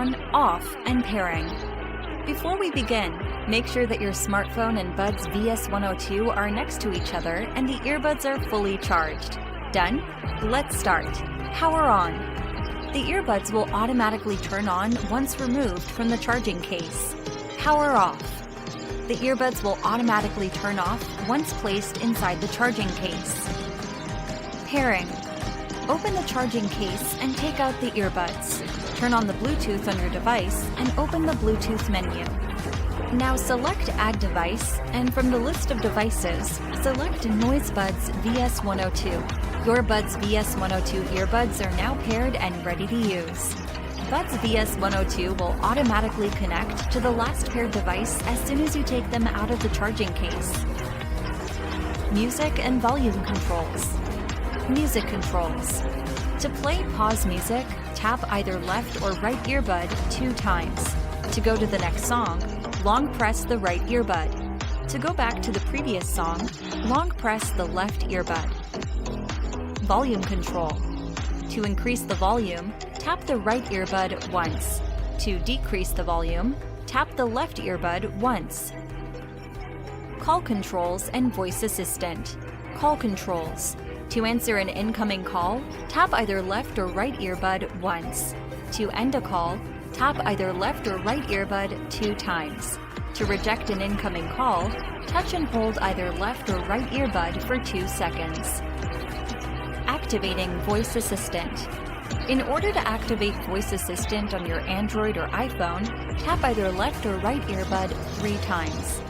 on, off, and pairing. Before we begin, make sure that your smartphone and Buds VS102 are next to each other and the earbuds are fully charged. Done? Let's start. Power on. The earbuds will automatically turn on once removed from the charging case. Power off. The earbuds will automatically turn off once placed inside the charging case. Pairing. Open the charging case and take out the earbuds. Turn on the Bluetooth on your device and open the Bluetooth menu. Now select Add Device, and from the list of devices, select Noise Buds VS102. Your Buds VS102 earbuds are now paired and ready to use. Buds VS102 will automatically connect to the last paired device as soon as you take them out of the charging case. Music and volume controls. Music controls. To play pause music, tap either left or right earbud 2 times. To go to the next song, long press the right earbud. To go back to the previous song, long press the left earbud. Volume control. To increase the volume, tap the right earbud once. To decrease the volume, tap the left earbud once. Call controls and voice assistant. Call controls. To answer an incoming call, tap either left or right earbud once. To end a call, tap either left or right earbud 2 times. To reject an incoming call, touch and hold either left or right earbud for 2 seconds. Activating Voice Assistant. In order to activate Voice Assistant on your Android or iPhone, tap either left or right earbud 3 times.